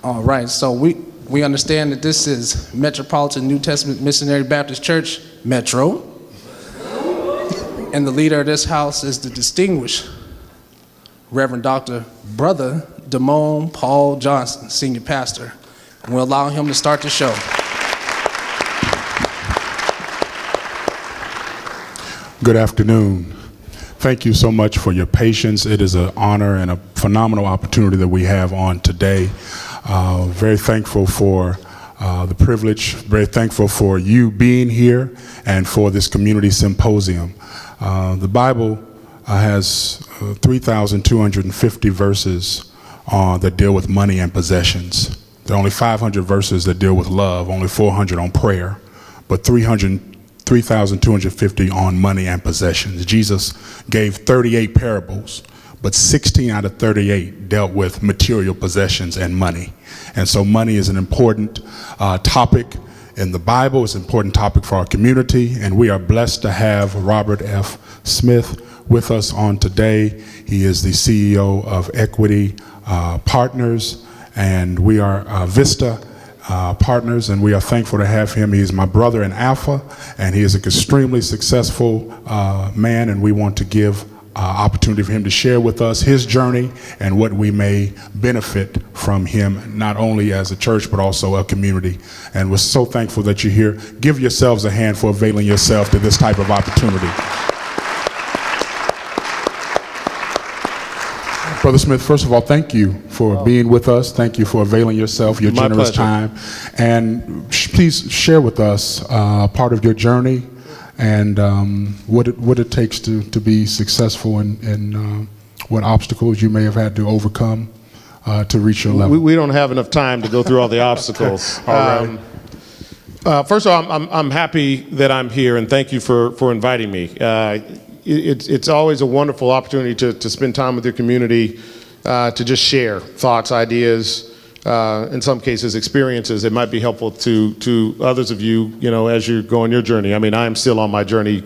All right, so we understand that this is Metropolitan New Testament Missionary Baptist Church, Metro. And the leader of this house is the distinguished Reverend Dr. Brother Damone Paul Johnson, Senior Pastor. And we'll allow him to start the show. Good afternoon. Thank you so much for your patience. It is an honor and a phenomenal opportunity that we have on today. Very thankful for the privilege, very thankful for you being here and for this community symposium. The Bible has 3,250 verses that deal with money and possessions. There are only 500 verses that deal with love, only 400 on prayer, but 3,250 on money and possessions. Jesus gave 38 parables, but 16 out of 38 dealt with material possessions and money. And so money is an important topic in the Bible. It's an important topic for our community, and we are blessed to have Robert F. Smith with us on today. He is the CEO of Equity Partners, and we are Vista partners, and we are thankful to have him. He is my brother in Alpha, and he is an extremely successful man, and we want to give opportunity for him to share with us his journey and what we may benefit from him, not only as a church, but also a community. And we're so thankful that you're here. Give yourselves a hand for availing yourself to this type of opportunity. Brother Smith, first of all, thank you for being with us. Thank you for availing yourself, your generous time. And please share with us part of your journey and what it takes to be successful and what obstacles you may have had to overcome to reach your level. We don't have enough time to go through all the obstacles. All right. First of all, I'm happy that I'm here, and thank you for inviting me. It's always a wonderful opportunity to spend time with your community, to just share thoughts, ideas, in some cases experiences that might be helpful to others of you, as you go on your journey. I mean, I'm still on my journey,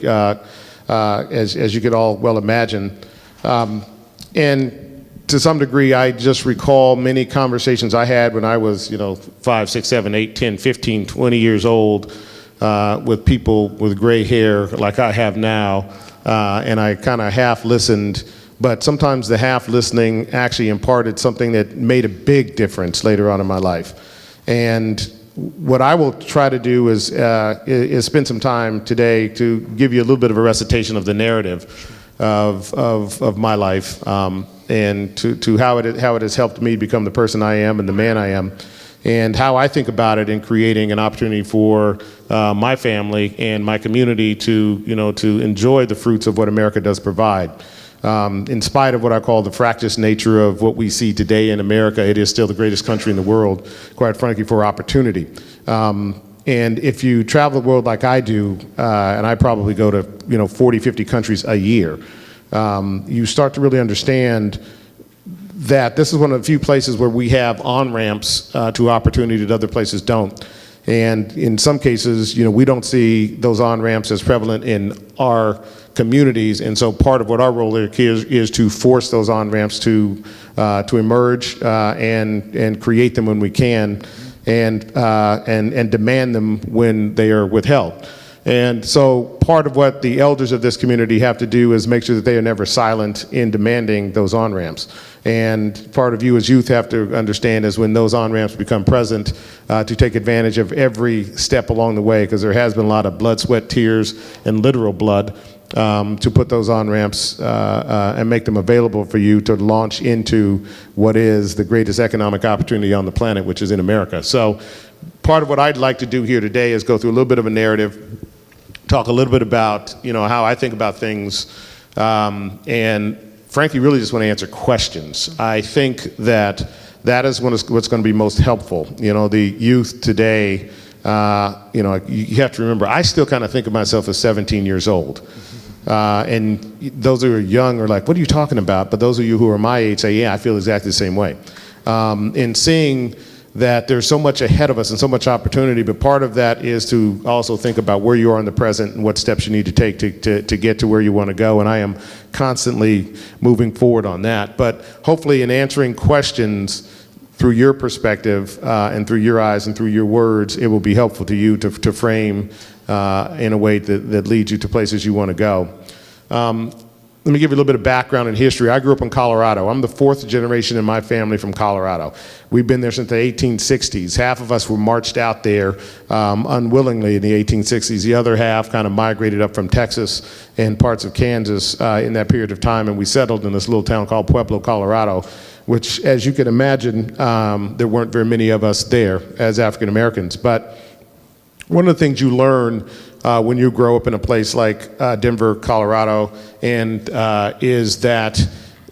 as you could all well imagine. And to some degree, I just recall many conversations I had when I was, 5, 6, 7, 8, 10, 15, 20 years old, with people with gray hair like I have now. And I kind of half listened, but sometimes the half listening actually imparted something that made a big difference later on in my life. And what I will try to do is spend some time today to give you a little bit of a recitation of the narrative of my life, and to how it has helped me become the person I am and the man I am, and how I think about it in creating an opportunity for my family and my community to enjoy the fruits of what America does provide. In spite of what I call the fractious nature of what we see today in America, it is still the greatest country in the world, quite frankly, for opportunity. And if you travel the world like I do, and I probably go to 40, 50 countries a year, you start to really understand that this is one of the few places where we have on-ramps to opportunity that other places don't. And in some cases, we don't see those on-ramps as prevalent in our communities. And so part of what our role is to force those on-ramps to emerge and create them when we can, and demand them when they are withheld. And so part of what the elders of this community have to do is make sure that they are never silent in demanding those on-ramps. And part of you as youth have to understand is when those on-ramps become present, to take advantage of every step along the way, because there has been a lot of blood, sweat, tears, and literal blood, to put those on-ramps and make them available for you to launch into what is the greatest economic opportunity on the planet, which is in America. So part of what I'd like to do here today is go through a little bit of a narrative, talk a little bit about how I think about things, and frankly really just want to answer questions. I think that is what's going to be most helpful. The youth today, you have to remember, I still kind of think of myself as 17 years old. And those who are young are like, what are you talking about? But those of you who are my age say, yeah, I feel exactly the same way. In seeing that there's so much ahead of us and so much opportunity, but part of that is to also think about where you are in the present and what steps you need to take to get to where you want to go. And I am constantly moving forward on that. But hopefully in answering questions, through your perspective and through your eyes and through your words, it will be helpful to you to frame in a way that leads you to places you want to go. Let me give you a little bit of background and history. I grew up in Colorado. I'm the fourth generation in my family from Colorado. We've been there since the 1860s. Half of us were marched out there unwillingly in the 1860s. The other half kind of migrated up from Texas and parts of Kansas in that period of time, and we settled in this little town called Pueblo, Colorado, which, as you can imagine, there weren't very many of us there as African Americans. But one of the things you learn when you grow up in a place like Denver, Colorado, and is that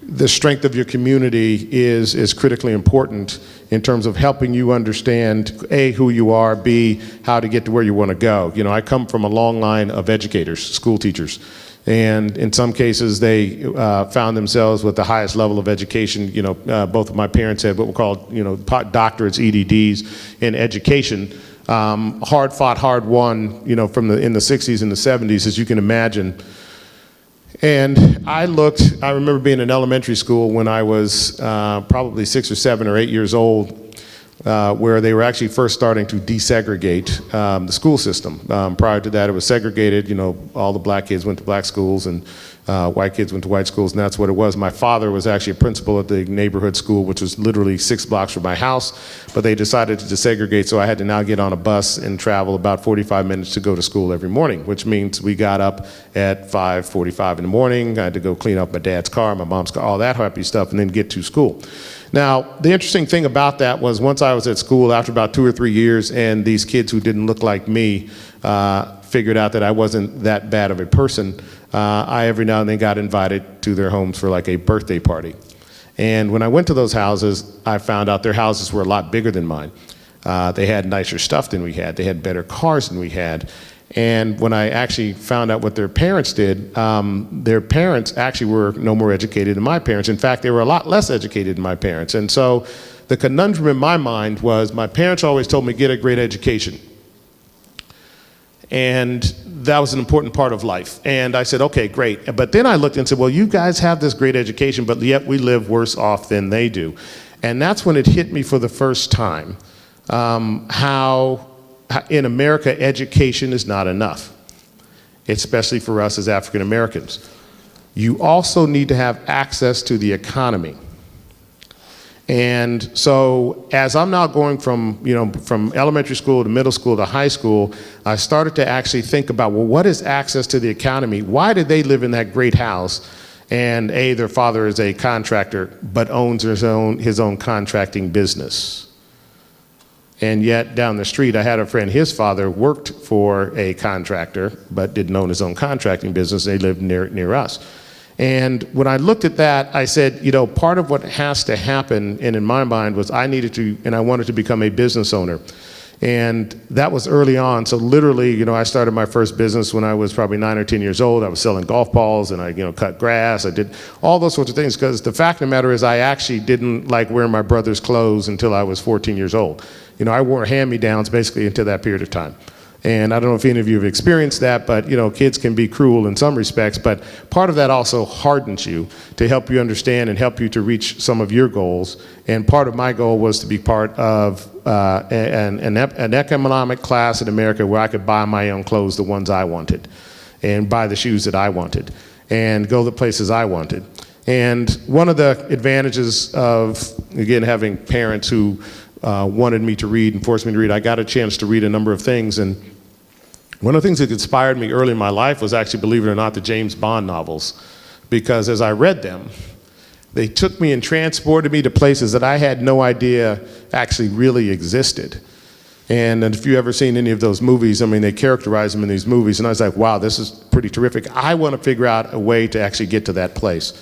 the strength of your community is critically important in terms of helping you understand, A, who you are, B, how to get to where you want to go. You know, I come from a long line of educators, school teachers, and in some cases they found themselves with the highest level of education. You know, both of my parents had what were called, you know, doctorates, EDDs in education. Hard fought, hard won, you know, in the 60s and the 70s, as you can imagine. And I remember being in elementary school when I was probably 6 or 7 or 8 years old, where they were actually first starting to desegregate the school system. Prior to that, it was segregated. You know, all the black kids went to black schools and white kids went to white schools, and that's what it was. My father was actually a principal at the neighborhood school, which was literally 6 blocks from my house, but they decided to desegregate, so I had to now get on a bus and travel about 45 minutes to go to school every morning, which means we got up at 5:45 in the morning. I had to go clean up my dad's car, my mom's car, all that happy stuff, and then get to school. Now, the interesting thing about that was once I was at school, after about 2 or 3 years, and these kids who didn't look like me figured out that I wasn't that bad of a person, I every now and then got invited to their homes for like a birthday party. And when I went to those houses, I found out their houses were a lot bigger than mine. They had nicer stuff than we had. They had better cars than we had. And when I actually found out what their parents did, their parents actually were no more educated than my parents. In fact, they were a lot less educated than my parents. And so the conundrum in my mind was my parents always told me, get a great education. And that was an important part of life. And I said, okay, great. But then I looked and said, well, you guys have this great education, but yet we live worse off than they do. And that's when it hit me for the first time, how in America, education is not enough, especially for us as African Americans. You also need to have access to the economy. And so as I'm now going from elementary school to middle school to high school, I started to actually think about, well, what is access to the economy? Why did they live in that great house? And their father is a contractor, but owns his own contracting business. And yet down the street, I had a friend, his father worked for a contractor, but didn't own his own contracting business. They lived near us. And when I looked at that, I said, you know, part of what has to happen, and in my mind was I wanted to become a business owner. And that was early on. So literally, you know, I started my first business when I was probably 9 or 10 years old. I was selling golf balls and I, cut grass. I did all those sorts of things because the fact of the matter is I actually didn't like wearing my brother's clothes until I was 14 years old. You know, I wore hand-me-downs basically until that period of time. And I don't know if any of you have experienced that, but kids can be cruel in some respects, but part of that also hardens you to help you understand and help you to reach some of your goals. And part of my goal was to be part of an economic class in America where I could buy my own clothes, the ones I wanted, and buy the shoes that I wanted, and go the places I wanted. And one of the advantages of, again, having parents who wanted me to read and forced me to read, I got a chance to read a number of things. And one of the things that inspired me early in my life was actually, believe it or not, the James Bond novels. Because as I read them, they took me and transported me to places that I had no idea actually really existed. And if you've ever seen any of those movies, I mean, they characterize them in these movies. And I was like, wow, this is pretty terrific. I want to figure out a way to actually get to that place.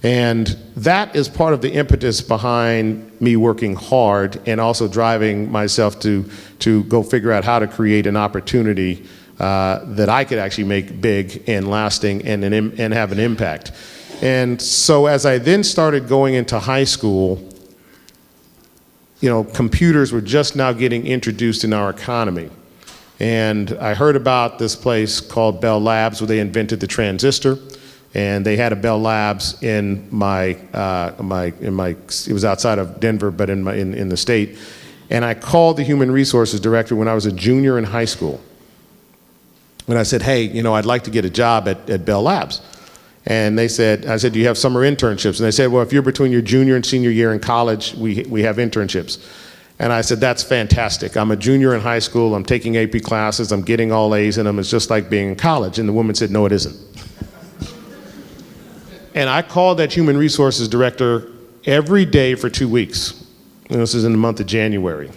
And that is part of the impetus behind me working hard and also driving myself to go figure out how to create an opportunity that I could actually make big and lasting and have an impact. And so as I then started going into high school, computers were just now getting introduced in our economy. And I heard about this place called Bell Labs where they invented the transistor. And they had a Bell Labs in it was outside of Denver, but in the state. And I called the human resources director when I was a junior in high school. And I said, hey, I'd like to get a job at Bell Labs. And I said, do you have summer internships? And they said, well, if you're between your junior and senior year in college, we have internships. And I said, that's fantastic. I'm a junior in high school. I'm taking AP classes. I'm getting all A's in them. It's just like being in college. And the woman said, no, it isn't. And I called that human resources director every day for 2 weeks. And this is in the month of January.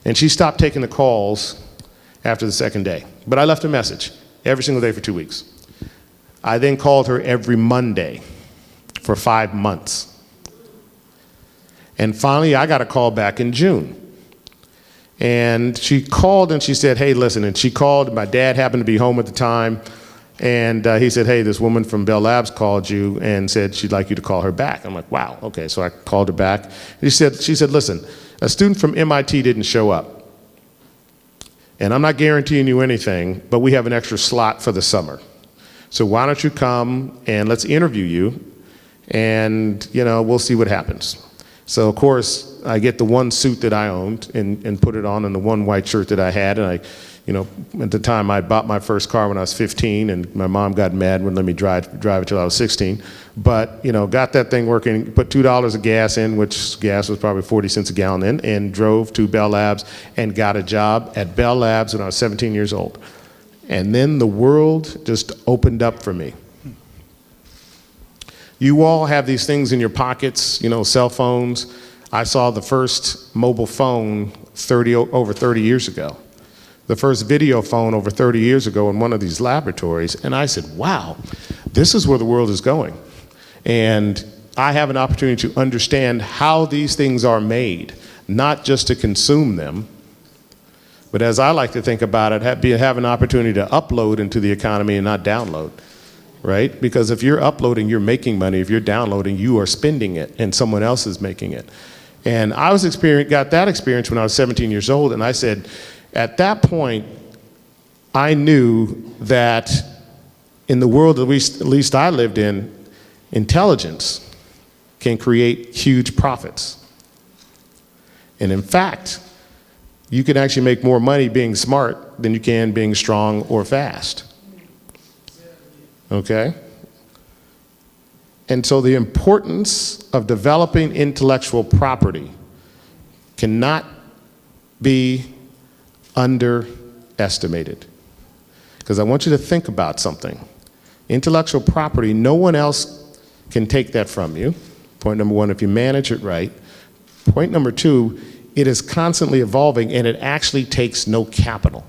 And she stopped taking the calls after the second day. But I left a message every single day for 2 weeks. I then called her every Monday for 5 months. And finally, I got a call back in June. And she called and she said, hey, listen. And she called. My dad happened to be home at the time. And he said, hey, this woman from Bell Labs called you and said she'd like you to call her back. I'm like, wow, okay. So I called her back. She said, listen, a student from MIT didn't show up. And I'm not guaranteeing you anything, but we have an extra slot for the summer. So why don't you come and let's interview you, and we'll see what happens. So of course I get the one suit that I owned and put it on, and the one white shirt that I had, and at the time I bought my first car when I was 15, and my mom got mad and wouldn't let me drive it till I was 16. But got that thing working, put $2 of gas in, which gas was probably 40 cents a gallon then, and drove to Bell Labs and got a job at Bell Labs when I was 17 years old. And then the world just opened up for me. You all have these things in your pockets, cell phones. I saw the first mobile phone over 30 years ago. The first video phone over 30 years ago in one of these laboratories. And I said, wow, this is where the world is going. And I have an opportunity to understand how these things are made, not just to consume them, but as I like to think about it, have an opportunity to upload into the economy and not download, right? Because if you're uploading, you're making money. If you're downloading, you are spending it, and someone else is making it. And I got that experience when I was 17 years old, and I said, at that point, I knew that in the world at least I lived in, intelligence can create huge profits. And in fact, you can actually make more money being smart than you can being strong or fast. Okay? And so the importance of developing intellectual property cannot be underestimated. Because I want you to think about something. Intellectual property, no one else can take that from you. Point number one, if you manage it right. Point number two, it is constantly evolving, and it actually takes no capital.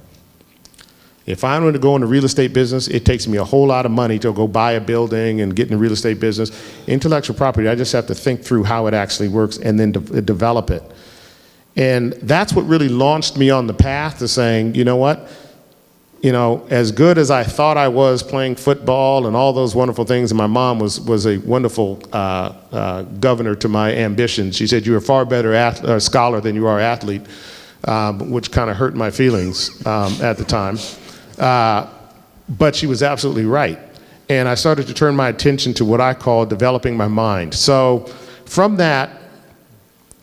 If I wanted to go into real estate business, it takes me a whole lot of money to go buy a building and get in the real estate business. Intellectual property, I just have to think through how it actually works and then develop it. And that's what really launched me on the path to saying, you know what? As good as I thought I was playing football and all those wonderful things, and my mom was a wonderful governor to my ambitions. She said, you're a far better scholar than you are athlete, which kind of hurt my feelings at the time. But she was absolutely right. And I started to turn my attention to what I call developing my mind. So from that,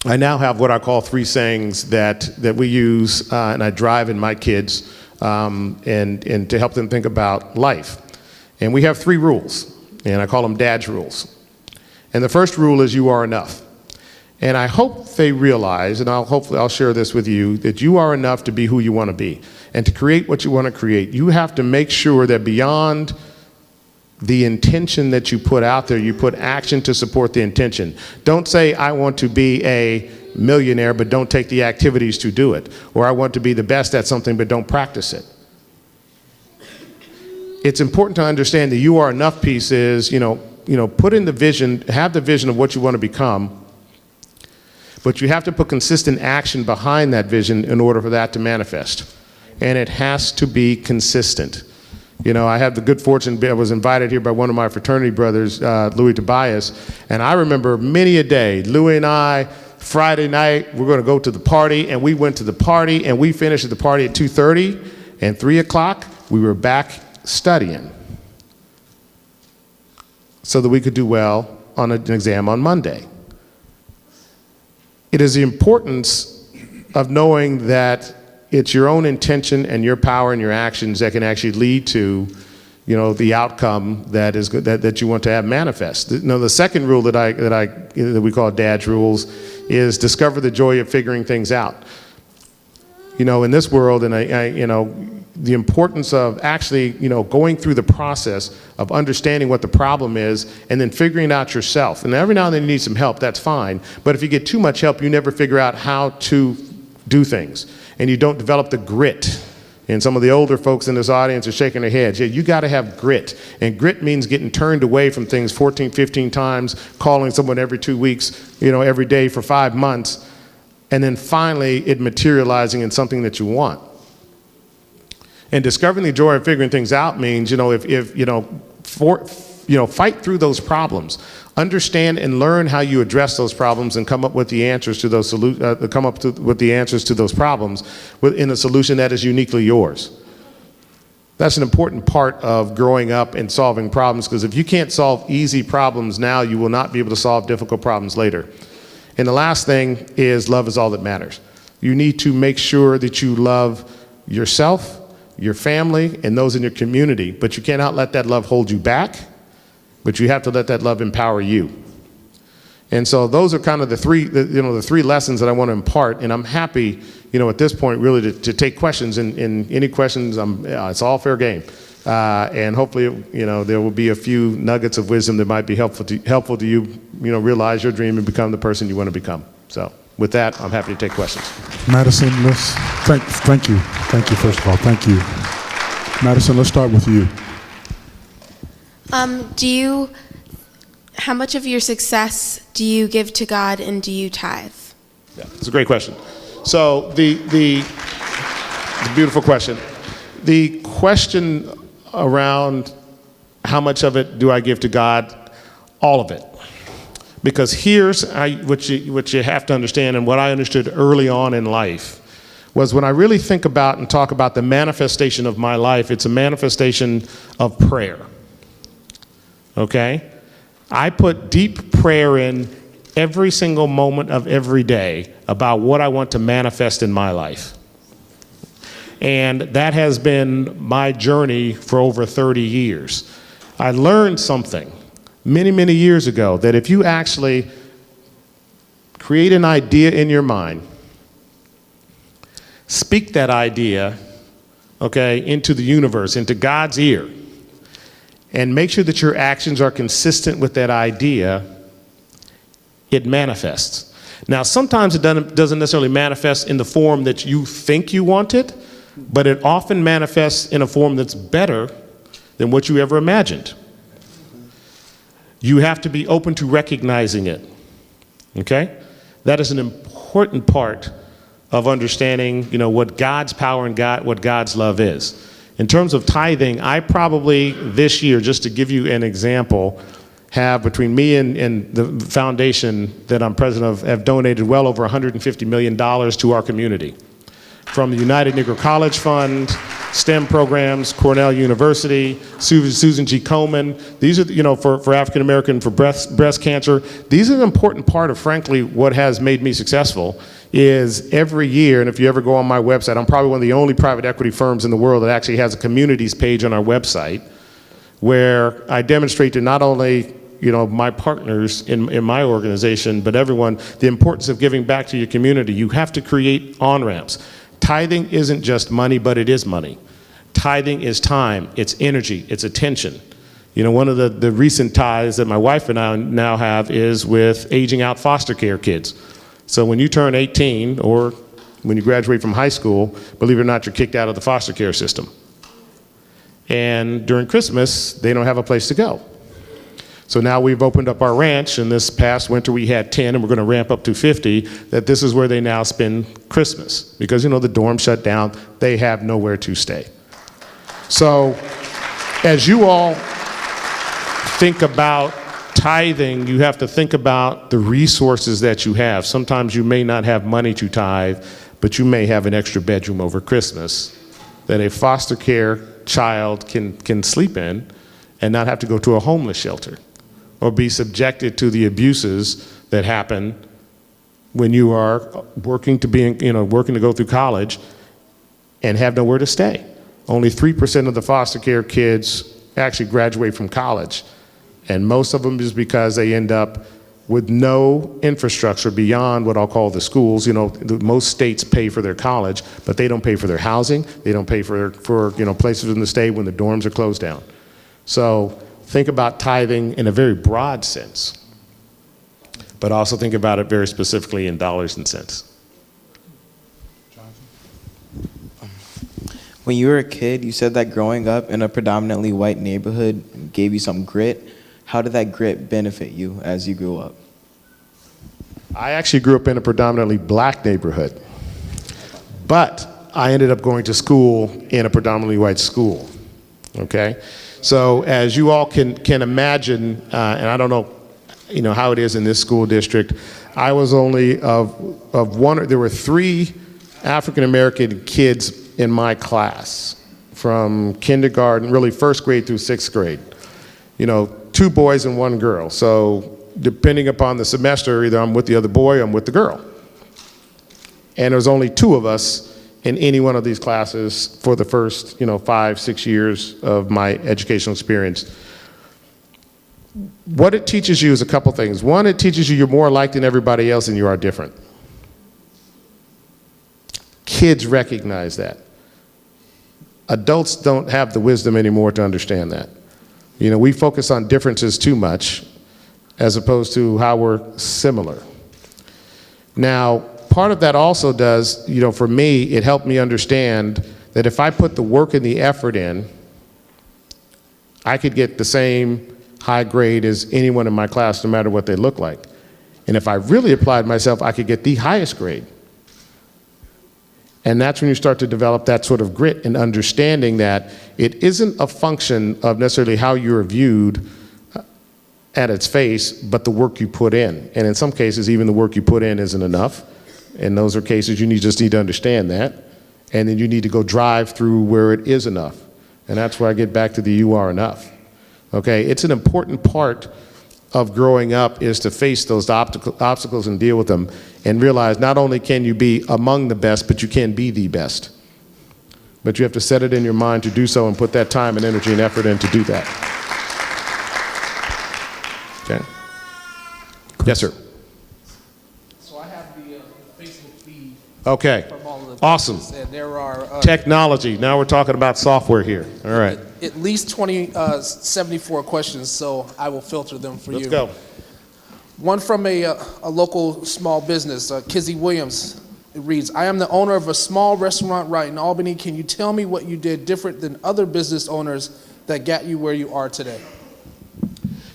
I now have what I call 3 sayings that we use and I drive in my kids and to help them think about life. And we have 3 rules, and I call them Dad's rules. And the first rule is you are enough. And I hope they realize, and hopefully I'll share this with you, that you are enough to be who you want to be. And to create what you want to create, you have to make sure that beyond the intention that you put out there, you put action to support the intention. Don't say, I want to be a millionaire, but don't take the activities to do it. Or I want to be the best at something, but don't practice it. It's important to understand the you are enough piece is, put in the vision, have the vision of what you want to become, but you have to put consistent action behind that vision in order for that to manifest. And it has to be consistent. I had the good fortune, I was invited here by one of my fraternity brothers, Louis Tobias, and I remember many a day, Louis and I, Friday night, we're going to go to the party, and we went to the party, and we finished at the party at 2:30, and 3 o'clock, we were back studying. so that we could do well on an exam on Monday. It is the importance of knowing that it's your own intention and your power and your actions that can actually lead to, the outcome that is good, that you want to have manifest. The second rule that we call Dad's rules is discover the joy of figuring things out. In this world, and the importance of actually, going through the process of understanding what the problem is and then figuring it out yourself. And every now and then you need some help, that's fine. But if you get too much help, you never figure out how to do things. And you don't develop the grit. And some of the older folks in this audience are shaking their heads. Yeah, you got to have grit. And grit means getting turned away from things 14, 15 times, calling someone every 2 weeks, every day for 5 months, and then finally it materializing in something that you want. And discovering the joy of figuring things out means, fight through those problems. Understand and learn how you address those problems and come up with the answers to those problems in a solution that is uniquely yours. That's an important part of growing up and solving problems, because if you can't solve easy problems now, you will not be able to solve difficult problems later. And the last thing is love is all that matters. You need to make sure that you love yourself, your family, and those in your community, but you cannot let that love hold you back. But you have to let that love empower you. And so those are kind of the three lessons that I want to impart. And I'm happy, at this point, really to take questions. And any questions, it's all fair game. And hopefully, there will be a few nuggets of wisdom that might be helpful to you, realize your dream and become the person you want to become. So with that, I'm happy to take questions. Madison, thank you. Thank you, first of all. Thank you. Madison, let's start with you. How much of your success do you give to God, and do you tithe? Yeah, it's a great question. So the beautiful question. The question around how much of it do I give to God? All of it. Because here's what you have to understand, and what I understood early on in life was, when I really think about and talk about the manifestation of my life, it's a manifestation of prayer. Okay? I put deep prayer in every single moment of every day about what I want to manifest in my life. And that has been my journey for over 30 years. I learned something many, many years ago, that if you actually create an idea in your mind, speak that idea, into the universe, into God's ear, and make sure that your actions are consistent with that idea, it manifests. Now, sometimes it doesn't necessarily manifest in the form that you think you want it, but it often manifests in a form that's better than what you ever imagined. You have to be open to recognizing it, okay? That is an important part of understanding, what God's power and what God's love is. In terms of tithing, I probably this year, just to give you an example, have, between me and the foundation that I'm president of, have donated well over $150 million to our community. From the United Negro College Fund, STEM programs, Cornell University, Susan G. Komen. These are, for African American, for breast cancer. These are an important part of, frankly, what has made me successful. Is every year, and if you ever go on my website, I'm probably one of the only private equity firms in the world that actually has a communities page on our website, where I demonstrate to not only my partners in my organization, but everyone, the importance of giving back to your community. You have to create on-ramps. Tithing isn't just money, but it is money. Tithing is time, it's energy, it's attention. One of the recent tithes that my wife and I now have is with aging out foster care kids. So when you turn 18, or when you graduate from high school, believe it or not, you're kicked out of the foster care system. And during Christmas, they don't have a place to go. So now we've opened up our ranch, and this past winter we had 10, and we're going to ramp up to 50, that this is where they now spend Christmas. Because, the dorm shut down, they have nowhere to stay. So as you all think about tithing, you have to think about the resources that you have. Sometimes you may not have money to tithe, but you may have an extra bedroom over Christmas that a foster care child can sleep in and not have to go to a homeless shelter. or be subjected to the abuses that happen when you are working to go through college and have nowhere to stay. Only 3% of the foster care kids actually graduate from college. And most of them is because they end up with no infrastructure beyond what I'll call the schools. Most states pay for their college, but they don't pay for their housing. They don't pay for places in the stay when the dorms are closed down. So think about tithing in a very broad sense, but also think about it very specifically in dollars and cents. When you were a kid, you said that growing up in a predominantly white neighborhood gave you some grit. How did that grit benefit you as you grew up? I actually grew up in a predominantly black neighborhood, but I ended up going to school in a predominantly white school, okay? So as you all can imagine, and I don't know, how it is in this school district, I was only of one, there were 3 African-American kids in my class from kindergarten, really 1st grade through 6th grade. 2 boys and 1 girl. So depending upon the semester, either I'm with the other boy or I'm with the girl. And there was only 2 of us in any one of these classes for the first, 5, 6 years of my educational experience. What it teaches you is a couple things. One, it teaches you you're more alike than everybody else and you are different. Kids recognize that. Adults don't have the wisdom anymore to understand that. We focus on differences too much as opposed to how we're similar. Now, part of that also does, for me, it helped me understand that if I put the work and the effort in, I could get the same high grade as anyone in my class, no matter what they look like. And if I really applied myself, I could get the highest grade. And that's when you start to develop that sort of grit and understanding that it isn't a function of necessarily how you're viewed at its face, but the work you put in. And in some cases, even the work you put in isn't enough. In those are cases you just need to understand that. And then you need to go drive through where it is enough. And that's where I get back to the you are enough. Okay, it's an important part of growing up is to face those obstacles and deal with them and realize not only can you be among the best, but you can be the best. But you have to set it in your mind to do so and put that time and energy and effort in to do that. Okay. Yes, sir. So I have the Facebook feed Okay. from all of the Awesome. places, and there are Technology. Now we're talking about software here. All right. at least 74 questions, so I will filter them for you. Let's go. One from a local small business, Kizzy Williams. It reads, I am the owner of a small restaurant right in Albany. Can you tell me what you did different than other business owners that got you where you are today?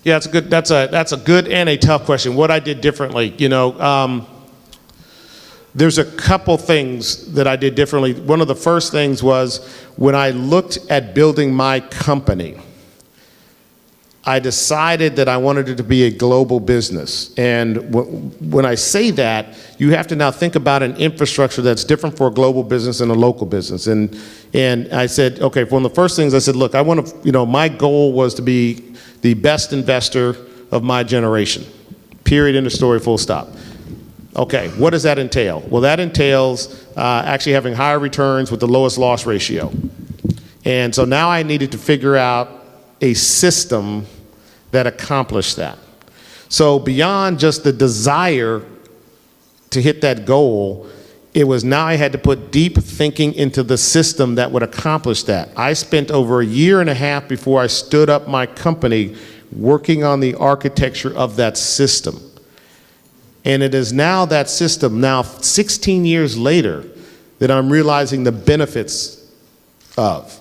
Yeah, that's a good and a tough question. What I did differently, there's a couple things that I did differently. One of the first things was when I looked at building my company, I decided that I wanted it to be a global business. And when I say that, you have to now think about an infrastructure that's different for a global business and a local business. And I said, okay, one of the first things I said, look, I want to, my goal was to be the best investor of my generation. Period, end of story, full stop. Okay, what does that entail? Well, that entails actually having higher returns with the lowest loss ratio. And so now I needed to figure out a system that accomplished that. So beyond just the desire to hit that goal, it was now I had to put deep thinking into the system that would accomplish that. I spent over a year and a half before I stood up my company working on the architecture of that system. And it is now that system, now 16 years later, that I'm realizing the benefits of.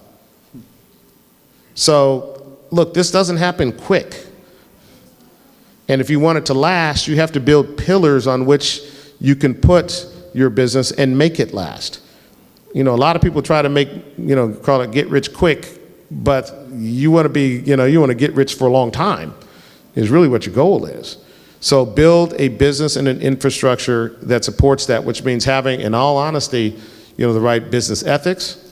So, look, this doesn't happen quick. And if you want it to last, you have to build pillars on which you can put your business and make it last. A lot of people try to make, call it get rich quick, but you want to be, you want to get rich for a long time is really what your goal is. So build a business and an infrastructure that supports that, which means having, in all honesty, the right business ethics,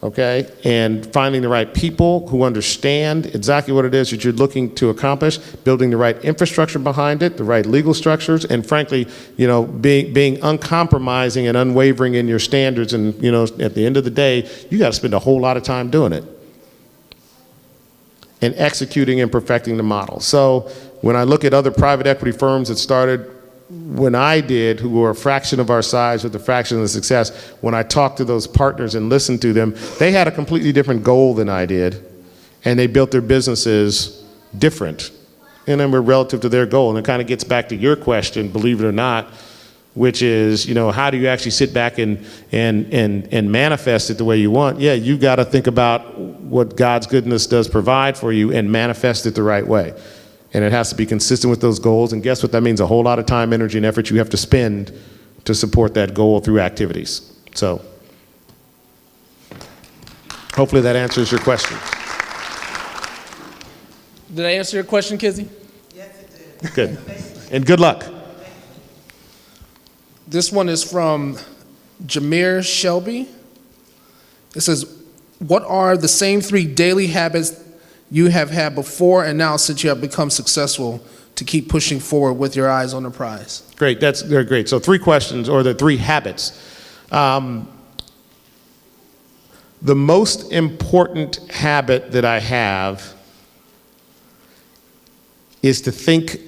okay? And finding the right people who understand exactly what it is that you're looking to accomplish, building the right infrastructure behind it, the right legal structures, and frankly, being uncompromising and unwavering in your standards. And, at the end of the day, you got to spend a whole lot of time doing it and executing and perfecting the model. So when I look at other private equity firms that started when I did, who were a fraction of our size with a fraction of the success, when I talked to those partners and listened to them, they had a completely different goal than I did, and they built their businesses different, and then we're relative to their goal. And it kind of gets back to your question, believe it or not, which is, how do you actually sit back and manifest it the way you want? Yeah, you got to think about what God's goodness does provide for you and manifest it the right way. And it has to be consistent with those goals. And guess what? That means a whole lot of time, energy, and effort you have to spend to support that goal through activities. So hopefully that answers your question. Did I answer your question, Kizzy? Yes, it did. Good. And good luck. This one is from Jameer Shelby. It says, what are the same 3 daily habits you have had before and now since you have become successful to keep pushing forward with your eyes on the prize? Great, they're great. So 3 questions, or the 3 habits. The most important habit that I have is to think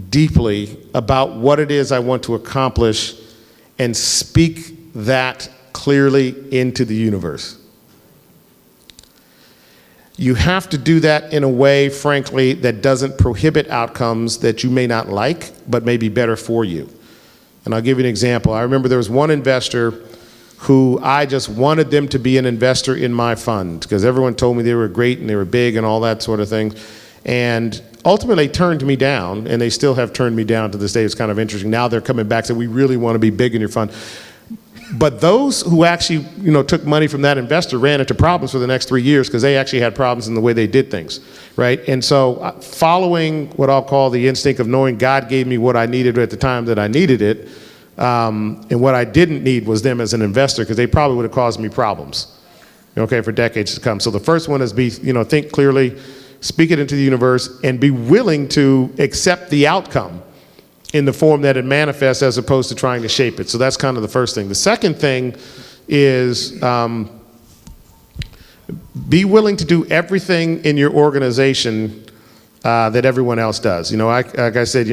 deeply about what it is I want to accomplish and speak that clearly into the universe. You have to do that in a way, frankly, that doesn't prohibit outcomes that you may not like, but may be better for you. And I'll give you an example. I remember there was one investor who I just wanted them to be an investor in my fund, because everyone told me they were great and they were big and all that sort of thing. And ultimately turned me down, and they still have turned me down to this day. It's kind of interesting. Now they're coming back and saying, we really want to be big in your fund. But those who actually, took money from that investor ran into problems for the next 3 years because they actually had problems in the way they did things, right? And so following what I'll call the instinct of knowing God gave me what I needed at the time that I needed it, and what I didn't need was them as an investor, because they probably would have caused me problems, for decades to come. So the first one is think clearly, speak it into the universe, and be willing to accept the outcome in the form that it manifests, as opposed to trying to shape it. So that's kind of the first thing. The second thing is be willing to do everything in your organization that everyone else does. Like I said,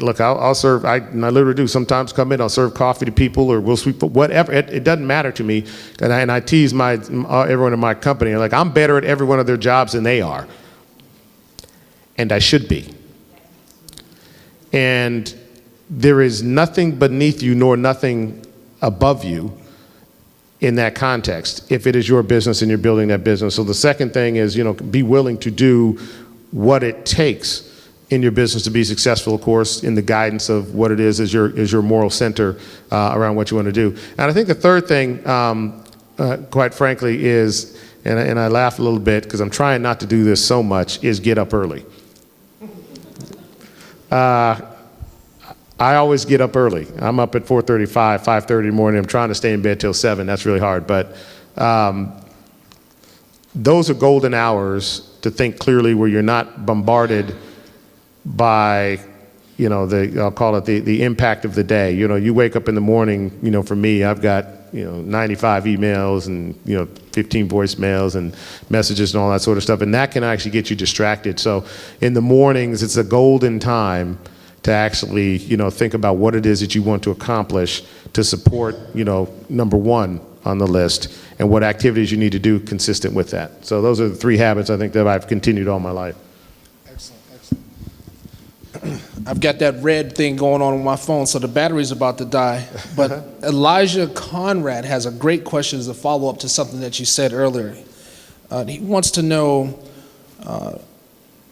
look, I'll serve, and I literally do sometimes come in, I'll serve coffee to people, or we'll sweep, whatever. It doesn't matter to me. And I tease everyone in my company, like, I'm better at every one of their jobs than they are. And I should be. And there is nothing beneath you nor nothing above you in that context, if it is your business and you're building that business. So the second thing is, be willing to do what it takes in your business to be successful, of course, in the guidance of what it is as your moral center around what you want to do. And I think the third thing, quite frankly, is, and I laugh a little bit because I'm trying not to do this so much, is get up early. I always get up early. I'm up at 4:35, 5:30 in the morning. I'm trying to stay in bed till 7. That's really hard. But those are golden hours to think clearly, where you're not bombarded by, I'll call it the impact of the day. You wake up in the morning, for me, I've got, 95 emails and, 15 voicemails and messages and all that sort of stuff. And that can actually get you distracted. So in the mornings, it's a golden time to actually, think about what it is that you want to accomplish to support, number 1 on the list, and what activities you need to do consistent with that. So those are the 3 habits I think that I've continued all my life. Excellent. I've got that red thing going on my phone, so the battery's about to die. But Elijah Conrad has a great question as a follow-up to something that you said earlier. He wants to know,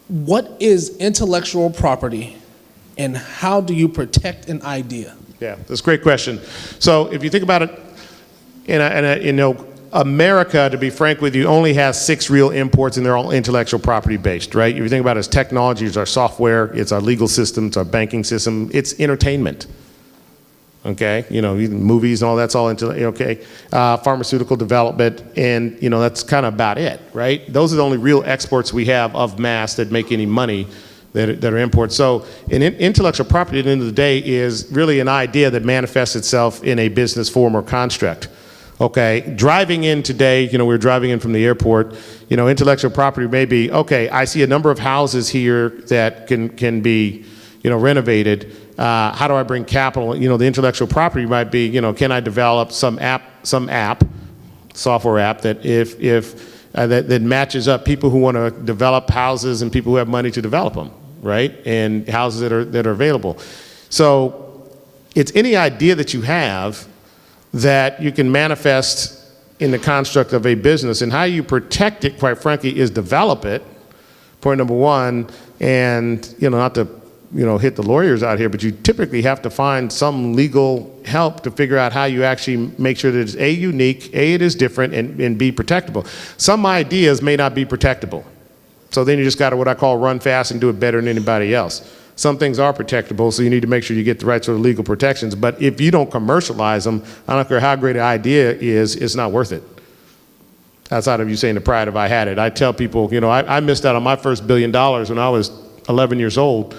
what is intellectual property, and how do you protect an idea? Yeah, that's a great question. So if you think about it, America, to be frank with you, only has 6 real imports, and they're all intellectual property based, right? If you think about it, it's technology, it's our software, it's our legal system, it's our banking system, it's entertainment. Okay, even movies and all that's all into, okay, pharmaceutical development, and that's kind of about it, right? Those are the only real exports we have of mass that make any money that are imports. So intellectual property at the end of the day is really an idea that manifests itself in a business form or construct. Okay, driving in today, we were driving in from the airport, intellectual property may be, okay, I see a number of houses here that can be, renovated. How do I bring capital? The intellectual property might be, can I develop some software app that that matches up people who want to develop houses and people who have money to develop them, right? And houses that are available. So it's any idea that you have that you can manifest in the construct of a business, and how you protect it, quite frankly, is develop it. Point number one, and not to hit the lawyers out here, but you typically have to find some legal help to figure out how you actually make sure that it's A, unique, A, it is different, and B, protectable. Some ideas may not be protectable. So then you just got to, what I call, run fast and do it better than anybody else. Some things are protectable, so you need to make sure you get the right sort of legal protections. But if you don't commercialize them, I don't care how great an idea is, it's not worth it. Outside of you saying the pride if I had it. I tell people, I missed out on my first $1 billion when I was 11 years old,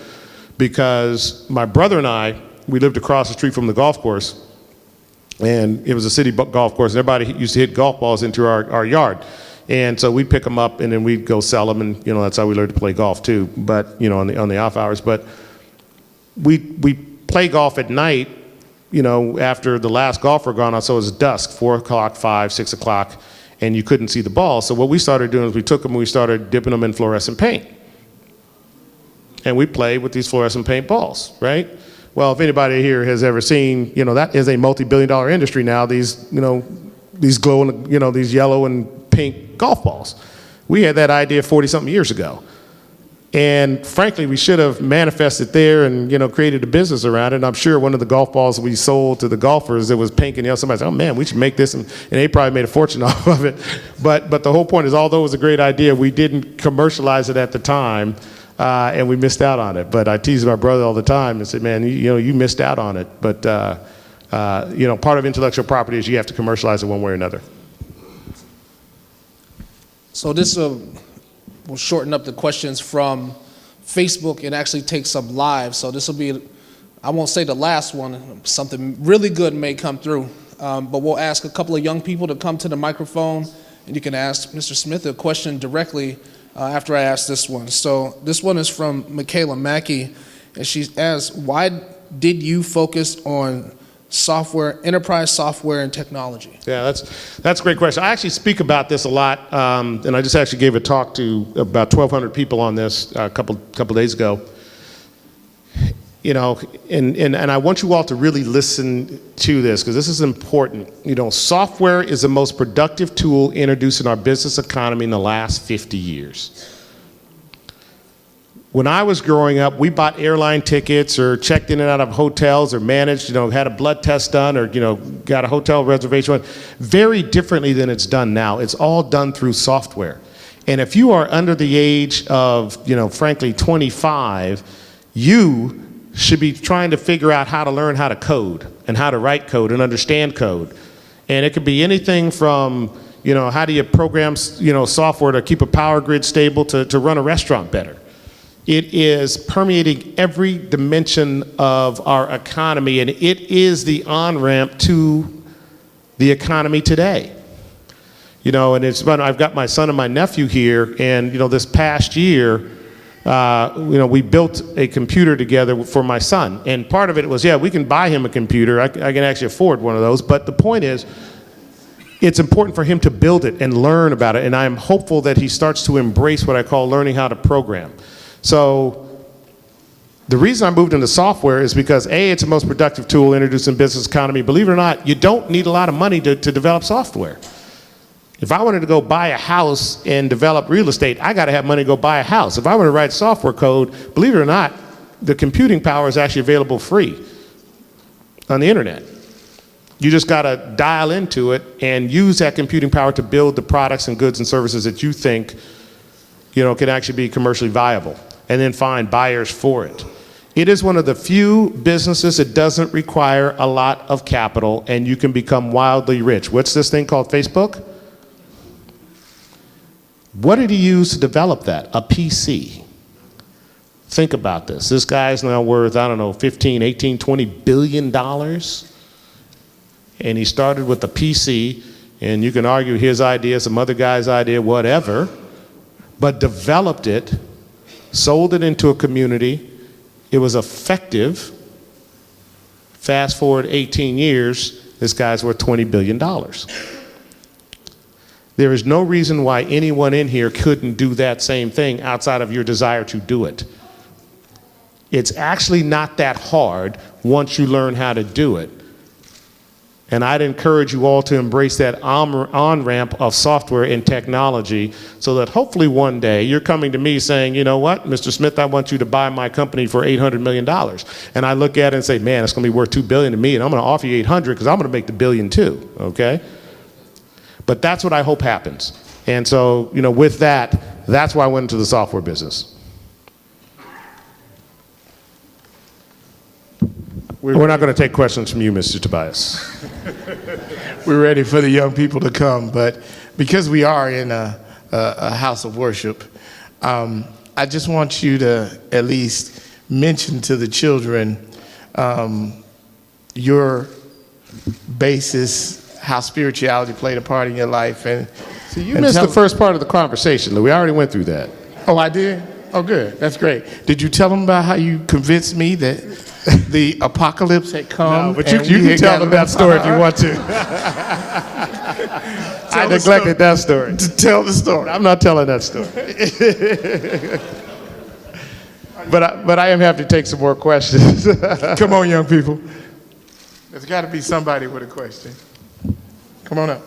because my brother and I, we lived across the street from the golf course, and it was a city golf course, and everybody used to hit golf balls into our yard. And so we'd pick them up, and then we'd go sell them, and that's how we learned to play golf too. But on the off hours. But we play golf at night, after the last golfer gone. So it was dusk, 4 o'clock, 5, 6 o'clock, and you couldn't see the ball. So what we started doing is we took them and we started dipping them in fluorescent paint, and we played with these fluorescent paint balls, right? Well, if anybody here has ever seen, that is a multi-billion-dollar industry now. These glowing, these yellow and pink golf balls. We had that idea 40-something years ago. And frankly, we should have manifested there and, created a business around it. And I'm sure one of the golf balls we sold to the golfers that was pink and yellow, somebody said, oh man, we should make this. And they probably made a fortune off of it. But the whole point is, although it was a great idea, we didn't commercialize it at the time. And we missed out on it. But I tease my brother all the time and said, man, you missed out on it. But, part of intellectual property is you have to commercialize it one way or another. So this will shorten up the questions from Facebook and actually take some live. So this will be, I won't say the last one, something really good may come through. But we'll ask a couple of young people to come to the microphone, and you can ask Mr. Smith a question directly after I ask this one. So this one is from Michaela Mackey, and she asks, why did you focus on software, enterprise software and technology? Yeah, that's a great question. I actually speak about this a lot, and I just actually gave a talk to about 1,200 people on this a couple days ago. And I want you all to really listen to this, because this is important. Software is the most productive tool introduced in our business economy in the last 50 years. When I was growing up, we bought airline tickets or checked in and out of hotels or managed, had a blood test done or, got a hotel reservation very differently than it's done now. It's all done through software. And if you are under the age of, frankly, 25, you should be trying to figure out how to learn how to code and how to write code and understand code. And it could be anything from, how do you program, software to keep a power grid stable to run a restaurant better. It is permeating every dimension of our economy, and it is the on-ramp to the economy today. And it's fun. I've got my son and my nephew here, and this past year, we built a computer together for my son. And part of it was, we can buy him a computer. I can actually afford one of those. But the point is, it's important for him to build it and learn about it. And I'm hopeful that he starts to embrace what I call learning how to program. So the reason I moved into software is because A, it's the most productive tool introduced in business economy. Believe it or not, you don't need a lot of money to develop software. If I wanted to go buy a house and develop real estate, I got to have money to go buy a house. If I want to write software code, believe it or not, the computing power is actually available free on the internet. You just got to dial into it and use that computing power to build the products and goods and services that you think, can actually be commercially viable, and then find buyers for it. It is one of the few businesses that doesn't require a lot of capital, and you can become wildly rich. What's this thing called Facebook? What did he use to develop that? A PC. Think about this. This guy's now worth, I don't know, 15, 18, 20 billion dollars. And he started with a PC, and you can argue his idea, some other guy's idea, whatever, but developed it, sold it into a community. It was effective. Fast forward 18 years, this guy's worth $20 billion. There is no reason why anyone in here couldn't do that same thing outside of your desire to do it. It's actually not that hard once you learn how to do it. And I'd encourage you all to embrace that on-ramp of software and technology so that hopefully one day you're coming to me saying, you know what, Mr. Smith, I want you to buy my company for $800 million. And I look at it and say, man, it's going to be worth $2 billion to me, and I'm going to offer you $800 because I'm going to make the billion too, okay? But that's what I hope happens. And so, with that, that's why I went into the software business. We're not going to take questions from you, Mr. Tobias. We're ready for the young people to come, but because we are in a house of worship, I just want you to at least mention to the children your basis, how spirituality played a part in your life. And see, you missed the first part of the conversation, Lou. We already went through that. Oh, I did? Oh, good. That's great. Did you tell them about how you convinced me that the apocalypse had come? No, but you can tell them that story if you want to. I neglected that story. Tell the story. I'm not telling that story. But I am happy to take some more questions. Come on, young people. There's got to be somebody with a question. Come on up.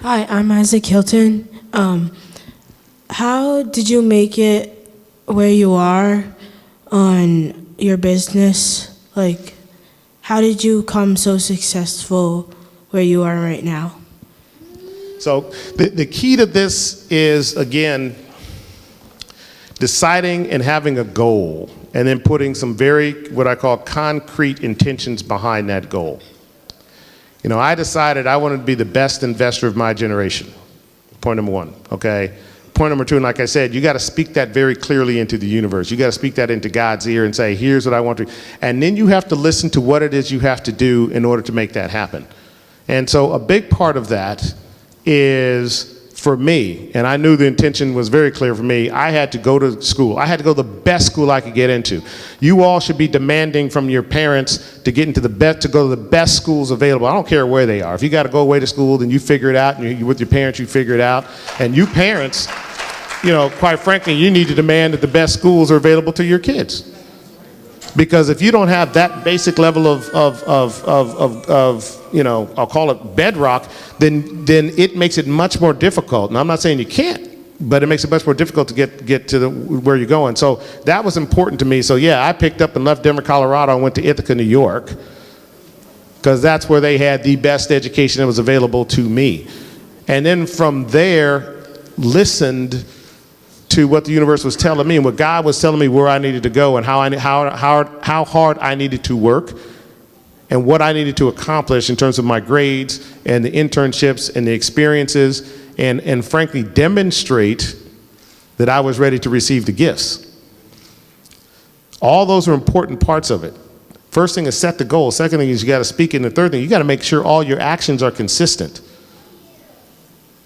Hi, I'm Isaac Hilton. How did you make it where you are on your business? Like, how did you come so successful where you are right now? So the key to this is, again, deciding and having a goal, and then putting some very, what I call, concrete intentions behind that goal. I decided I wanted to be the best investor of my generation. Point number one, okay? Point number two, and like I said, you got to speak that very clearly into the universe. You got to speak that into God's ear and say, here's what I want to do. And then you have to listen to what it is you have to do in order to make that happen. And so a big part of that is, for me, and I knew the intention was very clear for me, I had to go to school. I had to go to the best school I could get into. You all should be demanding from your parents to get into the best, to go to the best schools available. I don't care where they are. If you got to go away to school, then you figure it out, and you with your parents, you figure it out. And you parents, quite frankly, you need to demand that the best schools are available to your kids. Because if you don't have that basic level of I'll call it bedrock, then it makes it much more difficult. And I'm not saying you can't, but it makes it much more difficult to get to where you're going. So that was important to me. So yeah, I picked up and left Denver, Colorado, and went to Ithaca, New York, because that's where they had the best education that was available to me. And then from there, listened to what the universe was telling me and what God was telling me where I needed to go and how hard I needed to work and what I needed to accomplish in terms of my grades and the internships and the experiences and frankly demonstrate that I was ready to receive the gifts. All those are important parts of it. First thing is set the goal. Second thing is you got to speak it. And the third thing, you got to make sure all your actions are consistent.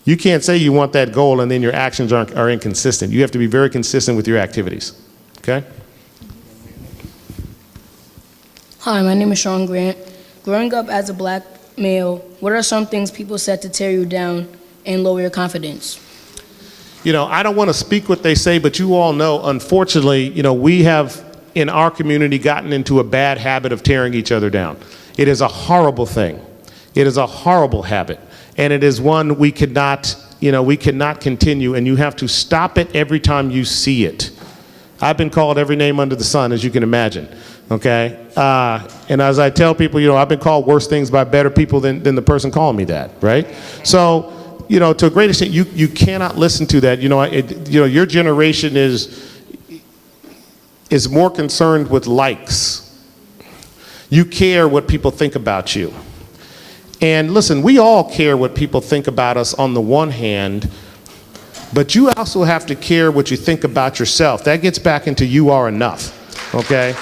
You can't say you want that goal and then your actions are inconsistent. You have to be very consistent with your activities, okay? Hi, my name is Sean Grant. Growing up as a black male, what are some things people said to tear you down and lower your confidence? I don't want to speak what they say, but you all know, unfortunately, we have in our community gotten into a bad habit of tearing each other down. It is a horrible thing. It is a horrible habit. And it is one we cannot continue, and you have to stop it every time you see it. I've been called every name under the sun, as you can imagine, okay? And as I tell people, I've been called worse things by better people than the person calling me that, right? So to a great extent, you cannot listen to that. Your generation is more concerned with likes. You care what people think about you. And listen, we all care what people think about us on the one hand, but you also have to care what you think about yourself. That gets back into you are enough, okay?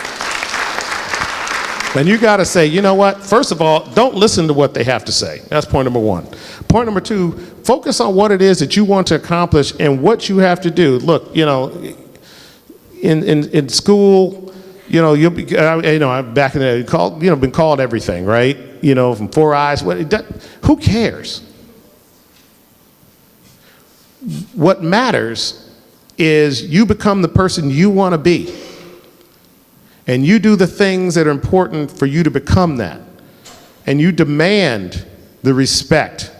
And you got to say, you know what? First of all, don't listen to what they have to say. That's point number one. Point number two, focus on what it is that you want to accomplish and what you have to do. Look, in school, you'll be, I'm back in the, been called everything, right? From 4 eyes. Who cares? What matters is you become the person you want to be. And you do the things that are important for you to become that. And you demand the respect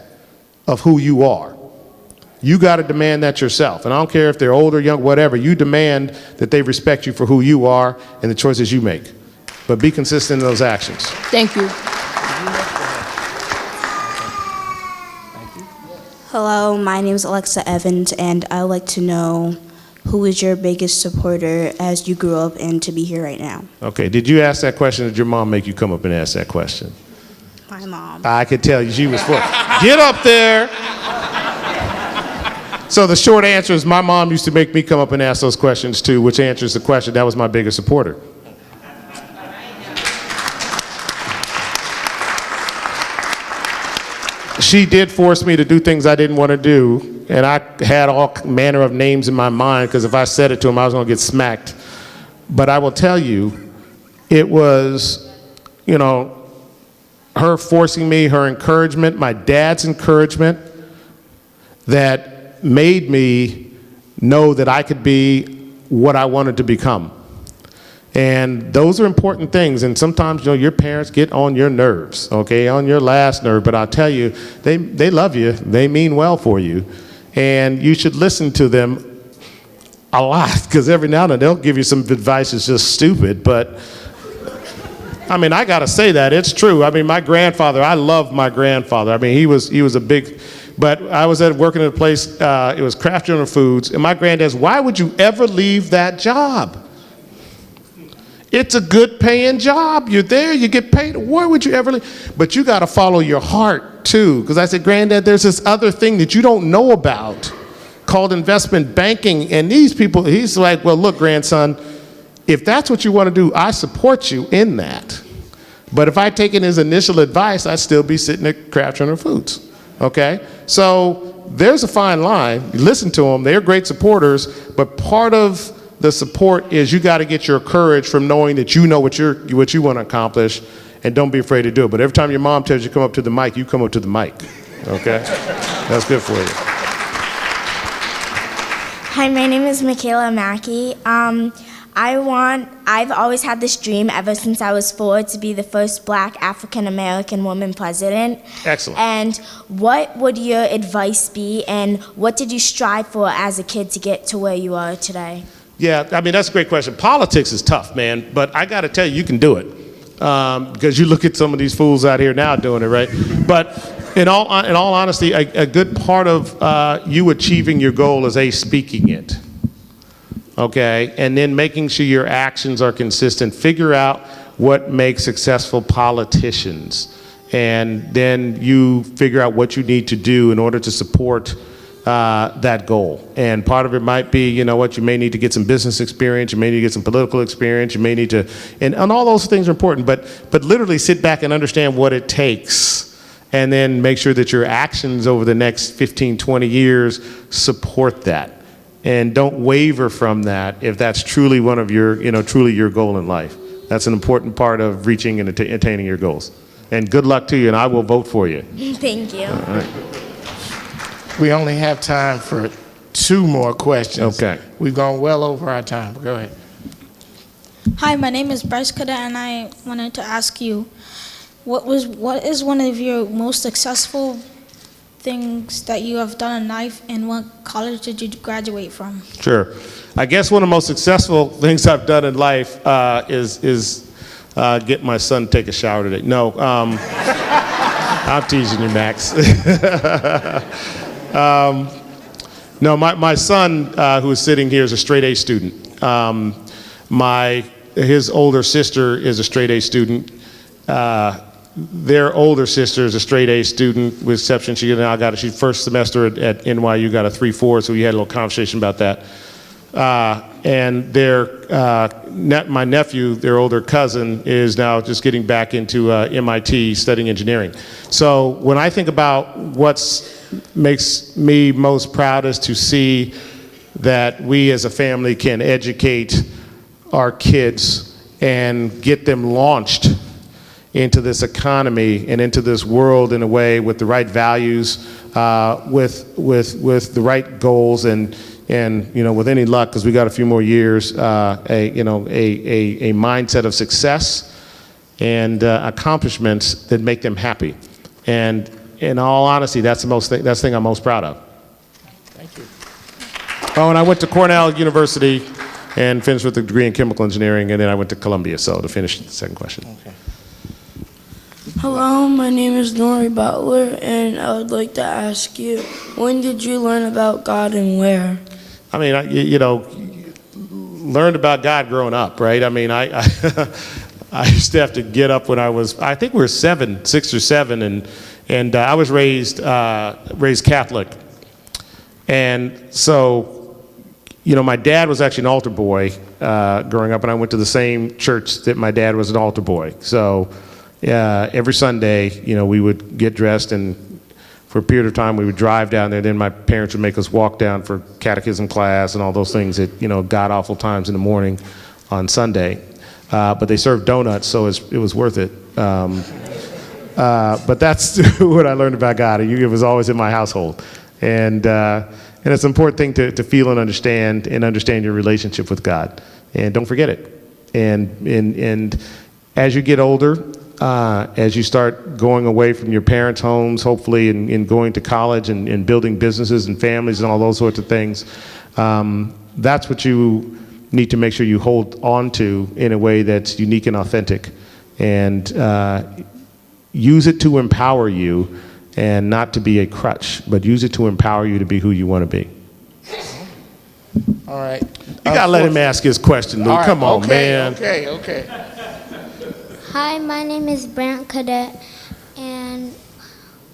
of who you are. You got to demand that yourself. And I don't care if they're old or young, whatever. You demand that they respect you for who you are and the choices you make. But be consistent in those actions. Thank you. Hello, my name is Alexa Evans, and I'd like to know who is your biggest supporter as you grew up and to be here right now? Okay, did you ask that question or did your mom make you come up and ask that question? My mom. I could tell you she was full. Get up there! So the short answer is my mom used to make me come up and ask those questions too, which answers the question. That was my biggest supporter. She did force me to do things I didn't want to do, and I had all manner of names in my mind because if I said it to him, I was going to get smacked. But I will tell you, it was, her forcing me, her encouragement, my dad's encouragement that made me know that I could be what I wanted to become. And those are important things. And sometimes, your parents get on your nerves, okay, on your last nerve. But I'll tell you, they love you. They mean well for you. And you should listen to them a lot because every now and then they'll give you some advice that's just stupid. But, I got to say that. It's true. My grandfather, I love my grandfather. He was a big, but I was working at a place, it was Kraft General Foods. And my granddad's, why would you ever leave that job? It's a good paying job. You're there, you get paid. Why would you ever leave? But you got to follow your heart too. Because I said, Granddad, there's this other thing that you don't know about called investment banking. And these people, he's like, well, look, grandson, if that's what you want to do, I support you in that. But if I'd taken his initial advice, I'd still be sitting at Kraft General Foods. Okay? So there's a fine line. You listen to them. They're great supporters. But part of the support is you got to get your courage from knowing that you know what you want to accomplish, and don't be afraid to do it. But every time your mom tells you to come up to the mic, you come up to the mic. Okay? That's good for you. Hi, my name is Michaela Mackey. I've always had this dream ever since I was 4 to be the first Black African American woman president. Excellent. And what would your advice be, and what did you strive for as a kid to get to where you are today? Yeah, that's a great question. Politics is tough, man, but I got to tell you, you can do it. Because you look at some of these fools out here now doing it, right? But in all honesty, a good part of you achieving your goal is speaking it. Okay, and then making sure your actions are consistent. Figure out what makes successful politicians, and then you figure out what you need to do in order to support that goal. And part of it might be, you may need to get some business experience, you may need to get some political experience, you may need to, and all those things are important, but literally sit back and understand what it takes, and then make sure that your actions over the next 15, 20 years support that. And don't waver from that if that's truly one of your, truly your goal in life. That's an important part of reaching and attaining your goals. And good luck to you, and I will vote for you. Thank you. All right. We only have time for 2 more questions. Okay. We've gone well over our time. Go ahead. Hi, my name is Bryce Cadet, and I wanted to ask you, what is one of your most successful things that you have done in life, and what college did you graduate from? Sure. I guess one of the most successful things I've done in life is get my son to take a shower today. No, I'm teasing you, Max. No, my son, who is sitting here, is a straight A student. His older sister is a straight A student. Their older sister is a straight A student, with exception she first semester at NYU got a 3.4, so we had a little conversation about that. And my nephew, their older cousin, is now just getting back into MIT studying engineering. So when I think about what makes me most proud is to see that we as a family can educate our kids and get them launched into this economy and into this world in a way with the right values, with the right goals, and with any luck, because we got a few more years, a mindset of success and accomplishments that make them happy. And in all honesty, that's the thing I'm most proud of. Thank you. Oh, and I went to Cornell University and finished with a degree in chemical engineering, and then I went to Columbia. So to finish the second question. Okay. Hello, my name is Nori Butler, and I would like to ask you, when did you learn about God and where? I mean, learned about God growing up, right? I mean, I used to have to get up when I think we were 6 or 7, and I was raised Catholic. And so, my dad was actually an altar boy growing up, and I went to the same church that my dad was an altar boy. So every Sunday, we would get dressed, and for a period of time we would drive down there. Then my parents would make us walk down for catechism class and all those things at god-awful times in the morning on Sunday. But they served donuts, so it was worth it. But that's what I learned about God. It was always in my household. And it's an important thing to feel and understand your relationship with God. And don't forget it. And as you get older, as you start going away from your parents' homes, hopefully, and going to college and building businesses and families and all those sorts of things, that's what you need to make sure you hold on to in a way that's unique and authentic. And use it to empower you, and not to be a crutch, but use it to empower you to be who you want to be. All right. You gotta let him ask his question, Lou. All right. Come on, man. Okay. Hi, my name is Brant Cadet, and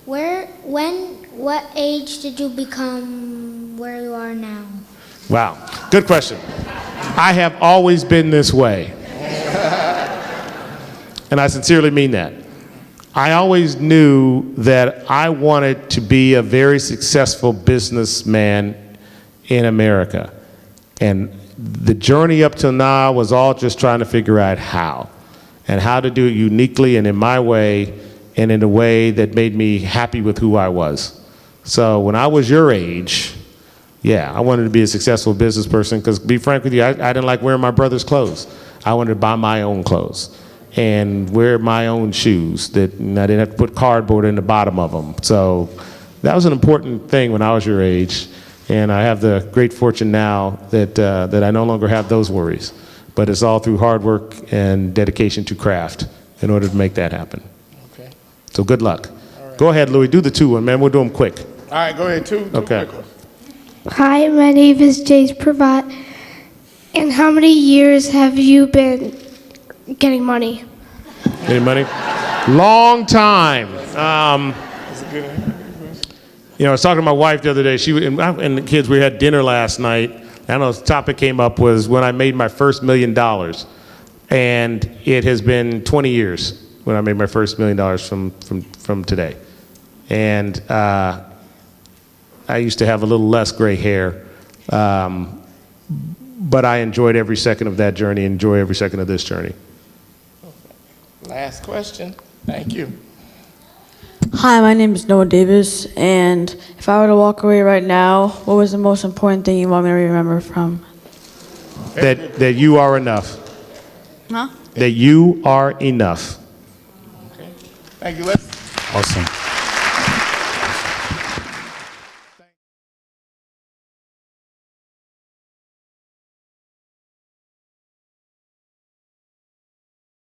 what age did you become where you are now? Wow, good question. I have always been this way. And I sincerely mean that. I always knew that I wanted to be a very successful businessman in America. And the journey up till now was all just trying to figure out how. And how to do it uniquely and in my way, and in a way that made me happy with who I was. So when I was your age, I wanted to be a successful business person, because to be frank with you, I didn't like wearing my brother's clothes. I wanted to buy my own clothes and wear my own shoes that I didn't have to put cardboard in the bottom of them. So that was an important thing when I was your age, and I have the great fortune now that I no longer have those worries. But it's all through hard work and dedication to craft in order to make that happen. Okay. So good luck. Right. Go ahead, Louis. Do the 2 one, man. We'll do them quick. All right, go ahead. Two okay. quick ones. Hi, my name is Jace Pravat. And how many years have you been getting money? Getting money? Long time. That's a good one. I was talking to my wife the other day. She and the kids, we had dinner last night. I know the topic came up was when I made my first $1 million. And it has been 20 years when I made my first $1 million from today. And I used to have a little less gray hair. But I enjoyed every second of that journey, enjoy every second of this journey. Last question. Thank you. Hi, my name is Noah Davis, and if I were to walk away right now, what was the most important thing you want me to remember from? That you are enough. Huh? That you are enough. Okay. Thank you. Awesome.